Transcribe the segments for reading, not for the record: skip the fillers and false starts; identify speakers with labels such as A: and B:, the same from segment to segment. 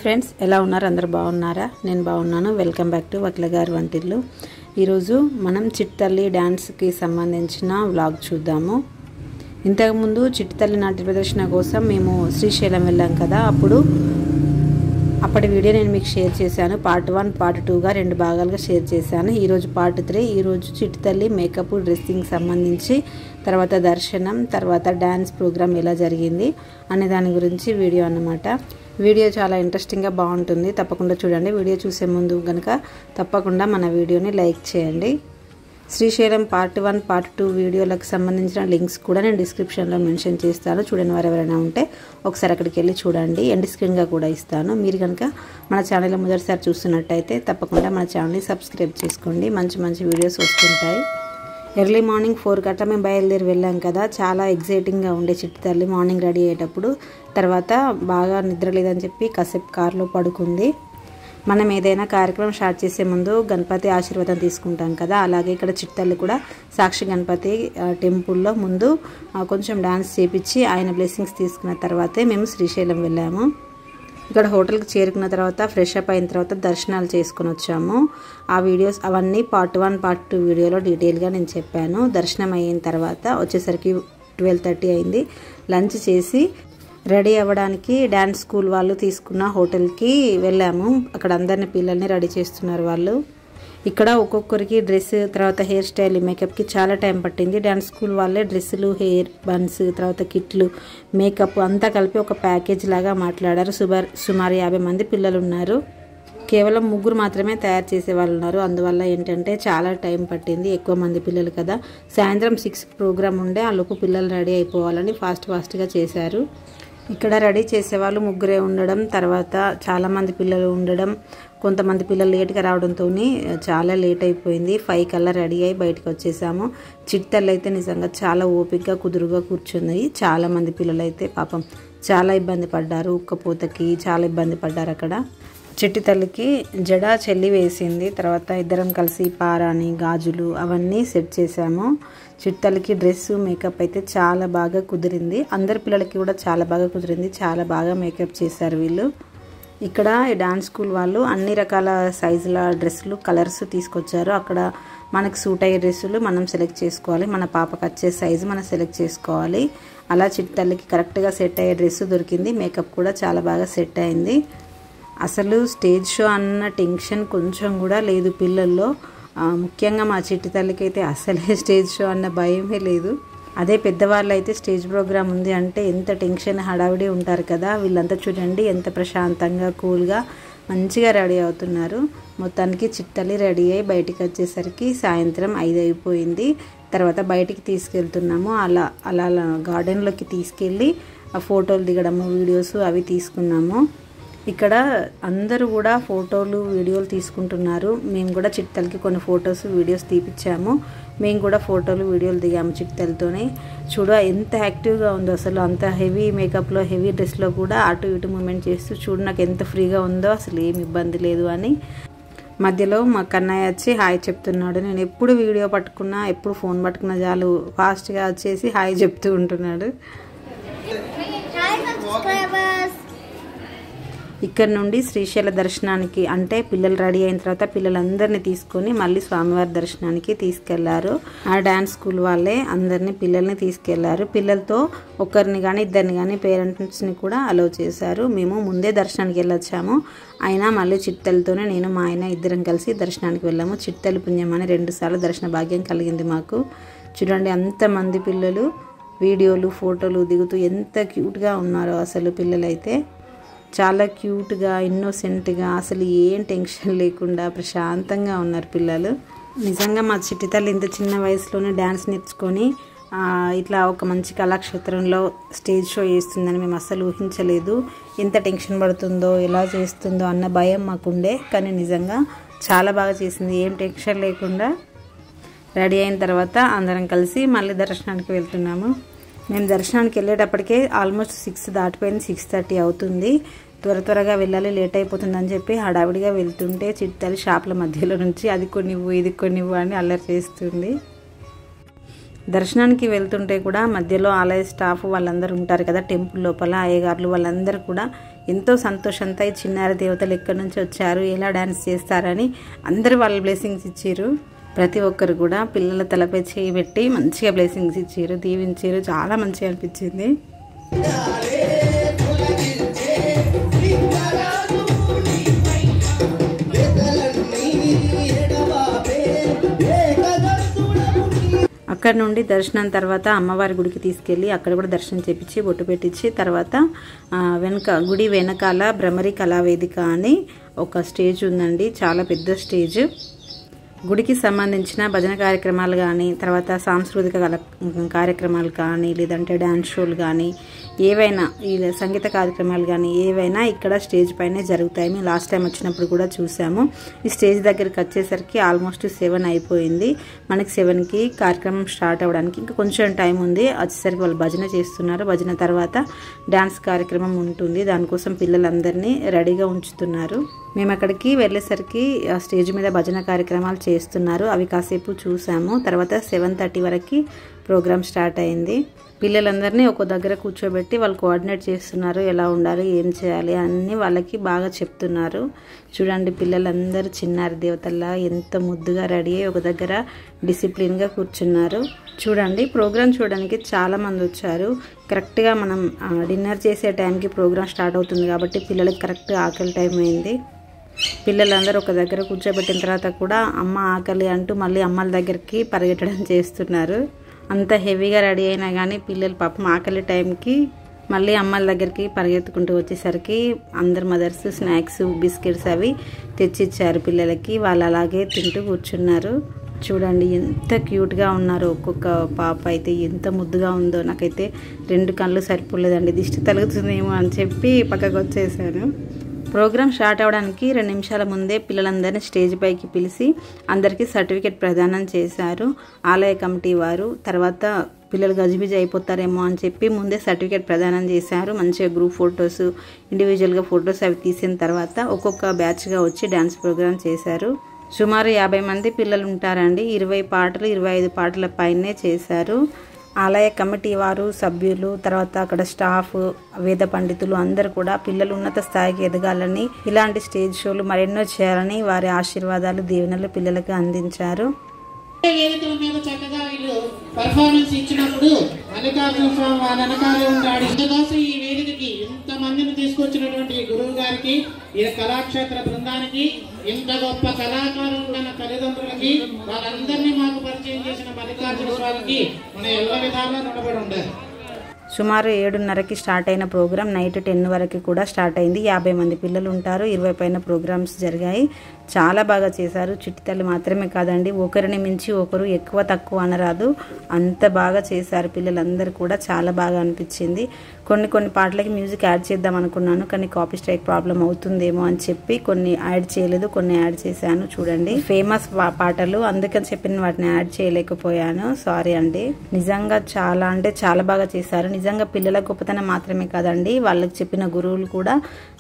A: Friends, ఎలా ఉన్నారు? అందరూ బాగున్నారా? నేను బాగున్నాను. వెల్కమ్ బ్యాక్ టు వక్ల గారి వంటిల్లు. ఈరోజు మనం చిట్టితల్లి డ్యాన్స్కి సంబంధించిన వ్లాగ్ చూద్దాము. ఇంతకుముందు చిట్టితల్లి నాట్య ప్రదర్శన కోసం మేము శ్రీశైలం వెళ్ళాం కదా, అప్పటి వీడియో నేను మీకు షేర్ చేశాను. పార్ట్ 1 పార్ట్ 2గా 2 భాగాలుగా షేర్ చేశాను. ఈరోజు పార్ట్ 3. ఈరోజు చిట్టితల్లి మేకప్ డ్రెస్సింగ్ సంబంధించి, తర్వాత దర్శనం, తర్వాత డ్యాన్స్ ప్రోగ్రామ్ ఎలా జరిగింది అనే దాని గురించి వీడియో అన్నమాట. వీడియో చాలా ఇంట్రెస్టింగ్గా బాగుంటుంది, తప్పకుండా చూడండి. వీడియో చూసే ముందు కనుక తప్పకుండా మన వీడియోని లైక్ చేయండి. శ్రీశైలం పార్ట్ 1 పార్ట్ 2 వీడియోలకు సంబంధించిన లింక్స్ కూడా నేను డిస్క్రిప్షన్లో మెన్షన్ చేస్తాను. చూడని వారు ఎవరైనా ఉంటే ఒకసారి అక్కడికి వెళ్ళి చూడండి. ఎండ్ స్క్రీన్గా కూడా ఇస్తాను. మీరు కనుక మన ఛానల్లో మొదటిసారి చూస్తున్నట్టయితే తప్పకుండా మన ఛానల్ని సబ్స్క్రైబ్ చేసుకోండి. మంచి మంచి వీడియోస్ వస్తుంటాయి. ఎర్లీ మార్నింగ్ 4 గంటల మేము బయలుదేరి వెళ్ళాం కదా, చాలా ఎగ్జైటింగ్గా ఉండే చిట్టితల్లి. మార్నింగ్ రెడీ అయ్యేటప్పుడు తర్వాత బాగా నిద్ర లేదని చెప్పి కాసేపు కార్లో పడుకుంది. మనం ఏదైనా కార్యక్రమం స్టార్ట్ చేసే ముందు గణపతి ఆశీర్వాదం తీసుకుంటాం కదా, అలాగే ఇక్కడ చిట్టితల్లి కూడా సాక్షి గణపతి టెంపుల్లో ముందు కొంచెం డాన్స్ చేపించి ఆయన బ్లెస్సింగ్స్ తీసుకున్న తర్వాతే మేము శ్రీశైలం వెళ్ళాము. ఇక్కడ హోటల్కి చేరుకున్న తర్వాత ఫ్రెష్ అప్ అయిన తర్వాత దర్శనాలు చేసుకుని వచ్చాము. ఆ వీడియోస్ అవన్నీ పార్ట్ 1 పార్ట్ 2 వీడియోలో డీటెయిల్గా నేను చెప్పాను. దర్శనం అయిన తర్వాత వచ్చేసరికి 12:30 అయింది. లంచ్ చేసి రెడీ అవ్వడానికి డ్యాన్స్ స్కూల్ వాళ్ళు తీసుకున్న హోటల్కి వెళ్ళాము. అక్కడ అందరిని పిల్లల్ని రెడీ చేస్తున్నారు వాళ్ళు. ఇక్కడ ఒక్కొక్కరికి డ్రెస్, తర్వాత హెయిర్ స్టైల్, మేకప్కి చాలా టైం పట్టింది. డ్యాన్స్ స్కూల్ వాళ్ళే డ్రెస్సులు, హెయిర్ బన్స్, తర్వాత కిట్లు, మేకప్ అంతా కలిపి ఒక ప్యాకేజ్ లాగా మాట్లాడారు. సుమారు 50 మంది పిల్లలు ఉన్నారు. కేవలం 3 మాత్రమే తయారు చేసే వాళ్ళు ఉన్నారు. అందువల్ల ఏంటంటే చాలా టైం పట్టింది. ఎక్కువ మంది పిల్లలు కదా. సాయంత్రం 6 ప్రోగ్రామ్ ఉండే, ఆ లోపు పిల్లలు రెడీ అయిపోవాలని ఫాస్ట్గా చేశారు. ఇక్కడ రెడీ చేసేవాళ్ళు 3 ఉండడం, తర్వాత చాలామంది పిల్లలు ఉండడం, కొంతమంది పిల్లలు లేట్గా రావడంతో చాలా లేట్ అయిపోయింది. 5 కల్లా రెడీ అయ్యి బయటకు వచ్చేసాము. చిట్టితల్లి అయితే నిజంగా చాలా ఓపికగా కుదురుగా కూర్చుంది. చాలామంది పిల్లలు అయితే పాపం చాలా ఇబ్బంది పడ్డారు. ఉక్కపోతకి చాలా ఇబ్బంది పడ్డారు. అక్కడ చిట్టితల్లికి జడ చెల్లి వేసింది. తర్వాత ఇద్దరం కలిసి పారాని, గాజులు అవన్నీ సెట్ చేసాము. చిట్టితల్లికి డ్రెస్, మేకప్ అయితే చాలా బాగా కుదిరింది. అందరి పిల్లలకి కూడా చాలా బాగా కుదిరింది. చాలా బాగా మేకప్ చేశారు వీళ్ళు. ఇక్కడ ఈ డాన్స్ స్కూల్ వాళ్ళు అన్ని రకాల సైజుల డ్రెస్సులు, కలర్స్ తీసుకొచ్చారు. అక్కడ మనకు సూట్ అయ్యే డ్రెస్సులు మనం సెలెక్ట్ చేసుకోవాలి. మన పాపకు వచ్చే సైజు మనం సెలెక్ట్ చేసుకోవాలి. అలా చిట్టితల్లికి కరెక్ట్గా సెట్ అయ్యే డ్రెస్ దొరికింది. మేకప్ కూడా చాలా బాగా సెట్ అయింది. అసలు స్టేజ్ షో అన్న టెన్షన్ కొంచెం కూడా లేదు పిల్లల్లో. ముఖ్యంగా మా చిట్టితల్లికి అయితే అసలే స్టేజ్ షో అన్న భయమే లేదు. అదే పెద్దవాళ్ళు అయితే స్టేజ్ ప్రోగ్రామ్ ఉంది అంటే ఎంత టెన్షన్, హడావిడి ఉంటారు కదా. వీళ్ళంతా చూడండి ఎంత ప్రశాంతంగా, కూల్గా మంచిగా రెడీ అవుతున్నారు. మొత్తానికి చిట్టితల్లి రెడీ అయ్యి బయటికి వచ్చేసరికి సాయంత్రం 5 అయిపోయింది. తర్వాత బయటికి తీసుకెళ్తున్నాము. అలా గార్డెన్లోకి తీసుకెళ్ళి ఫోటోలు దిగడము, వీడియోస్ అవి తీసుకున్నాము. ఇక్కడ అందరూ కూడా ఫోటోలు, వీడియోలు తీసుకుంటున్నారు. మేము కూడా చిట్టితల్లికి కొన్ని ఫొటోస్, వీడియోస్ తీపిచ్చాము. మేము కూడా ఫోటోలు, వీడియోలు దిగాము చిట్టితల్లితోనే. ఎంత యాక్టివ్గా ఉందో అసలు. అంత హెవీ మేకప్లో, హెవీ డ్రెస్లో కూడా అటు ఇటు మూమెంట్ చేస్తూ చూడు నాకు ఎంత ఫ్రీగా ఉందో, అసలు ఏం ఇబ్బంది లేదు అని. మధ్యలో మా కన్నయ్య వచ్చి హాయ్ చెప్తున్నాడు. నేను ఎప్పుడు వీడియో పట్టుకున్నా, ఎప్పుడు ఫోన్ పట్టుకున్నా చాలు ఫాస్ట్గా వచ్చేసి హాయ్ చెప్తూ ఉంటున్నాడు. ఇక్కడ నుండి శ్రీశైల దర్శనానికి, అంటే పిల్లలు రెడీ అయిన తర్వాత పిల్లలందరినీ తీసుకొని మళ్ళీ స్వామివారి దర్శనానికి తీసుకెళ్లారు. ఆ డాన్స్ స్కూల్ వాళ్ళే అందరినీ పిల్లల్ని తీసుకెళ్లారు. పిల్లలతో ఒకరిని కానీ ఇద్దరిని కానీ పేరెంట్స్ని కూడా అలౌ చేశారు. మేము ముందే దర్శనానికి వెళ్ళొచ్చాము. అయినా మళ్ళీ చిట్టితల్లితోనే నేను, మా ఆయన ఇద్దరం కలిసి దర్శనానికి వెళ్ళాము. చిట్టితల్లి పుణ్యం అని 2 సార్లు దర్శన భాగ్యం కలిగింది మాకు. చూడండి అంతమంది పిల్లలు వీడియోలు, ఫోటోలు దిగుతూ ఎంత క్యూట్గా ఉన్నారో అసలు. పిల్లలైతే చాలా క్యూట్గా, ఇన్నోసెంట్గా, అసలు ఏం టెన్షన్ లేకుండా ప్రశాంతంగా ఉన్నారు పిల్లలు. నిజంగా మా చిట్టితల్లి ఇంత చిన్న వయసులోనే డ్యాన్స్ నేర్చుకొని ఇట్లా ఒక మంచి కళాక్షేత్రంలో స్టేజ్ షో చేస్తుందని మేము అస్సలు ఊహించలేదు. ఎంత టెన్షన్ పడుతుందో, ఎలా చేస్తుందో అన్న భయం మాకుండే. కానీ నిజంగా చాలా బాగా చేసింది. ఏం టెన్షన్ లేకుండా రెడీ అయిన తర్వాత అందరం కలిసి మళ్ళీ దర్శనానికి వెళ్తున్నాము. మేము దర్శనానికి వెళ్ళేటప్పటికే ఆల్మోస్ట్ 6 దాటిపోయింది. 6:30 అవుతుంది. త్వరగా వెళ్ళాలి, లేట్ అయిపోతుందని చెప్పి హడావిడిగా వెళ్తుంటే చిట్టితల్లి షాపుల మధ్యలో నుంచి అది కొనివ్వు, ఇది కొనివ్వు అని అల్లరి చేస్తుంది. దర్శనానికి వెళ్తుంటే కూడా మధ్యలో ఆలయ స్టాఫ్ వాళ్ళందరూ ఉంటారు కదా, టెంపుల్ లోపల అయ్యగారులు వాళ్ళందరూ కూడా ఎంతో సంతోషంతో ఈ చిన్నారి దేవతలు ఎక్కడి నుంచి వచ్చారు, ఎలా డ్యాన్స్ చేస్తారని అందరూ వాళ్ళ బ్లెస్సింగ్స్ ఇచ్చారు. ప్రతి ఒక్కరు కూడా పిల్లల తలపై చేయి పెట్టి మంచిగా బ్లెస్సింగ్స్ ఇచ్చారు, దీవించారు. చాలా మంచిగా అనిపించింది. అక్కడ నుండి దర్శనం తర్వాత అమ్మవారి గుడికి తీసుకెళ్ళి అక్కడ కూడా దర్శనం చేపించి బొట్టు పెట్టించి తర్వాత గుడి వెనకాల భ్రమరి కళావేదిక అని ఒక స్టేజ్ ఉందండి. చాలా పెద్ద స్టేజ్. గుడికి సంబంధించిన భజన కార్యక్రమాలు కానీ తర్వాత సాంస్కృతిక కార్యక్రమాలు కానీ లేదంటే డ్యాన్స్ షోలు కానీ ఏవైనా ఈ సంగీత కార్యక్రమాలు కానీ ఏవైనా ఇక్కడ స్టేజ్ పైనే జరుగుతాయి. మేము లాస్ట్ టైం వచ్చినప్పుడు కూడా చూసాము. ఈ స్టేజ్ దగ్గరికి వచ్చేసరికి ఆల్మోస్ట్ 7 అయిపోయింది. మనకి 7కి కార్యక్రమం స్టార్ట్ అవ్వడానికి ఇంకా కొంచెం టైం ఉంది. వచ్చేసరికి వాళ్ళు భజన చేస్తున్నారు. భజన తర్వాత డ్యాన్స్ కార్యక్రమం ఉంటుంది. దానికోసం పిల్లలందరినీ రెడీగా ఉంచుతున్నారు. మేము అక్కడికి వెళ్ళేసరికి స్టేజ్ మీద భజన కార్యక్రమాలు చేస్తున్నారు. అవి కాసేపు చూసాము. తర్వాత 7:30 వరకు ప్రోగ్రామ్ స్టార్ట్ అయింది. పిల్లలందరినీ ఒక దగ్గర కూర్చోబెట్టి వాళ్ళు కోఆర్డినేట్ చేస్తున్నారు. ఎలా ఉండాలి, ఏం చేయాలి అన్నీ వాళ్ళకి బాగా చెప్తున్నారు. చూడండి పిల్లలందరూ చిన్నారి దేవతల్లా ఎంత ముద్దుగా రెడీ అయ్యి ఒక దగ్గర డిసిప్లిన్గా కూర్చున్నారు. చూడండి ప్రోగ్రామ్ చూడడానికి చాలా మంది వచ్చారు. కరెక్ట్గా మనం డిన్నర్ చేసే టైంకి ప్రోగ్రామ్ స్టార్ట్ అవుతుంది కాబట్టి పిల్లలకి కరెక్ట్ ఆకలి టైం అయింది. పిల్లలందరూ ఒక దగ్గర కూర్చోబెట్టిన తర్వాత కూడా అమ్మ ఆకలి అంటూ మళ్ళీ అమ్మల దగ్గరికి పరిగెట్టడం చేస్తున్నారు. అంత హెవీగా రెడీ అయినా కానీ పిల్లలు పాపం ఆకలి టైంకి మళ్ళీ అమ్మల దగ్గరికి పరిగెత్తుకుంటూ వచ్చేసరికి అందరు మదర్స్ స్నాక్స్ బిస్కెట్స్ అవి తెచ్చిచ్చారు పిల్లలకి. వాళ్ళు అలాగే తింటూ కూర్చున్నారు. చూడండి ఎంత క్యూట్గా ఉన్నారు. ఒక్కొక్క పాప అయితే ఎంత ముద్దుగా ఉందో. నాకైతే 2 కళ్ళు సరిపోలేదండి. దిష్టి తలుగుతుందేమో అని చెప్పి పక్కకు వచ్చేసాను. ప్రోగ్రామ్ స్టార్ట్ అవ్వడానికి 2 నిమిషాల ముందే పిల్లలందరినీ స్టేజ్ పైకి పిలిచి అందరికీ సర్టిఫికేట్ ప్రదానం చేశారు ఆలయ కమిటీ వారు. తర్వాత పిల్లలు గజిబిజి అయిపోతారేమో అని చెప్పి ముందే సర్టిఫికేట్ ప్రదానం చేశారు. మంచిగా గ్రూప్ ఫొటోస్, ఇండివిజువల్గా ఫొటోస్ అవి తీసిన తర్వాత ఒక్కొక్క బ్యాచ్గా వచ్చి డ్యాన్స్ ప్రోగ్రామ్ చేశారు. సుమారు 50 మంది పిల్లలు ఉంటారండి. 20 పాటలు 25 పాటల పైనే చేశారు. ఆలయ కమిటీ వారు, సభ్యులు, తర్వాత అక్కడ స్టాఫ్, వేద పండితులు అందరూ కూడా పిల్లలు ఉన్నత స్థాయికి ఎదగాలని, ఇలాంటి స్టేజ్ షోలు మరెన్నో చేయాలని వారి ఆశీర్వాదాలు, దీవెనలు పిల్లలకు అందించారు.
B: వేదికల మీద చక్కగా వీళ్ళు పర్ఫార్మెన్స్ ఇచ్చినప్పుడు మల్లికార్జున స్వామి వారి వెనకాలే ఉంటాడు. ఇందుకోసం ఈ వేదికకి ఇంత మందిని తీసుకొచ్చినటువంటి గురువు గారికి, ఈ కళాక్షేత్ర బృందానికి, ఇంత గొప్ప కళాకారులు ఉన్న తల్లిదండ్రులకి, వారందరినీ మాకు పరిచయం చేసిన మల్లికార్జున స్వామికి మన ఎల్ల విధాలా రుణపడి ఉండాలి.
A: సుమారు 7:30కి స్టార్ట్ అయిన ప్రోగ్రామ్ నైట్ 10 వరకు కూడా స్టార్ట్ అయింది. 50 మంది పిల్లలు ఉంటారు. 20 పైన ప్రోగ్రామ్స్ జరిగాయి. చాలా బాగా చేశారు. చిట్టి తల్లి మాత్రమే కాదండి, ఒకరిని మించి ఒకరు ఎక్కువ తక్కువ అనరాదు, అంత బాగా చేశారు. పిల్లలందరూ కూడా చాలా బాగా అనిపించింది. కొన్ని పాటలకి మ్యూజిక్ యాడ్ చేద్దాం అనుకున్నాను, కానీ కాపీ స్ట్రైక్ ప్రాబ్లం అవుతుందేమో అని చెప్పి కొన్ని యాడ్ చేయలేదు, కొన్ని యాడ్ చేశాను. చూడండి ఫేమస్ పాటలు, అందుకని చెప్పిన వాటిని యాడ్ చేయలేకపోయాను, సారీ అండి. నిజంగా చాలా అంటే చాలా బాగా చేశారు. నిజంగా పిల్లల గొప్పతనం మాత్రమే కాదండి, వాళ్ళకి చెప్పిన గురువులు కూడా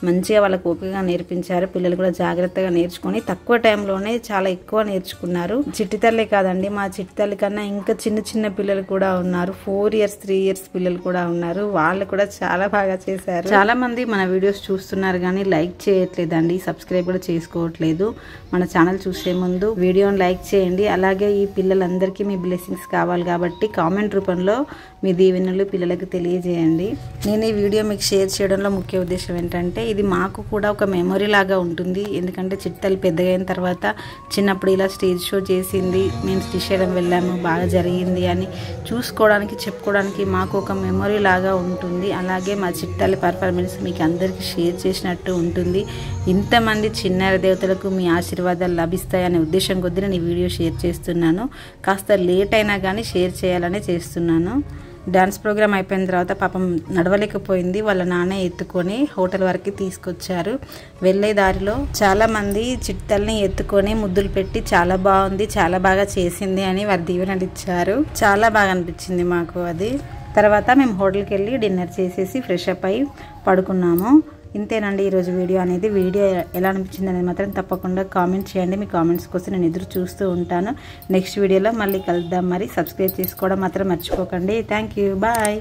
A: మంచిగా వాళ్ళకు ఓపికగా నేర్పించారు. పిల్లలు కూడా జాగ్రత్తగా నేర్చుకొని తక్కువ టైంలోనే చాలా ఎక్కువ నేర్చుకున్నారు. చిట్టి తల్లి కాదండి, మా చిట్టి తల్లి కన్నా ఇంకా చిన్న పిల్లలు కూడా ఉన్నారు. 4 years 3 years పిల్లలు కూడా ఉన్నారు. వాళ్ళు కూడా చాలా బాగా చేశారు. చాలా మంది మన వీడియోస్ చూస్తున్నారు కానీ లైక్ చేయట్లేదండి, సబ్స్క్రైబ్ కూడా చేసుకోవట్లేదు. మన ఛానల్ చూసే ముందు వీడియోని లైక్ చేయండి. అలాగే ఈ పిల్లలందరికీ మీ బ్లెస్సింగ్స్ కావాలి కాబట్టి కామెంట్ రూపంలో మీ దీవెనలు పిల్లలకు తెలియజేయండి. నేను ఈ వీడియో మీకు షేర్ చేయడంలో ముఖ్య ఉద్దేశం ఏంటంటే ఇది మాకు కూడా ఒక మెమొరీ లాగా ఉంటుంది. ఎందుకంటే చిట్టలు పెద్దగా అయిన తర్వాత చిన్నప్పుడు ఇలా స్టేజ్ షో చేసింది, మేము శ్రీశైలం వెళ్ళాము, బాగా జరిగింది అని చూసుకోవడానికి చెప్పుకోవడానికి మాకు ఒక మెమొరీ లాగా ఉంటుంది. అలాగే మా చిట్టాలి పర్ఫార్మెన్స్ మీకు అందరికీ షేర్ చేసినట్టు ఉంటుంది. ఇంతమంది చిన్నారి దేవతలకు మీ ఆశీర్వాదాలు లభిస్తాయనే ఉద్దేశం కొద్దీ నేను ఈ వీడియో షేర్ చేస్తున్నాను. కాస్త లేట్ అయినా కానీ షేర్ చేయాలనే చేస్తున్నాను. డాన్స్ ప్రోగ్రామ్ అయిపోయిన తర్వాత పాపం నడవలేకపోయింది. వాళ్ళ నాన్న ఎత్తుకొని హోటల్ వరకు తీసుకొచ్చారు. వెళ్ళే దారిలో చాలా మంది చిట్టల్ని ఎత్తుకొని ముద్దులు పెట్టి చాలా బాగుంది, చాలా బాగా చేసింది అని వారి దీవెనలు ఇచ్చారు. చాలా బాగా అనిపించింది మాకు అది. తర్వాత మేము హోటల్కి వెళ్ళి డిన్నర్ చేసేసి ఫ్రెష్ అప్ అయి పడుకున్నాము. ఇంతేనండి ఈరోజు వీడియో అనేది. వీడియో ఎలా అనిపించింది అనేది మాత్రం తప్పకుండా కామెంట్ చేయండి. మీ కామెంట్స్ కోసం నేను ఎదురు చూస్తూ ఉంటాను. నెక్స్ట్ వీడియోలో మళ్ళీ కలుద్దాం. మరి సబ్స్క్రైబ్ చేసుకోవడం మాత్రం మర్చిపోకండి. Thank you, bye.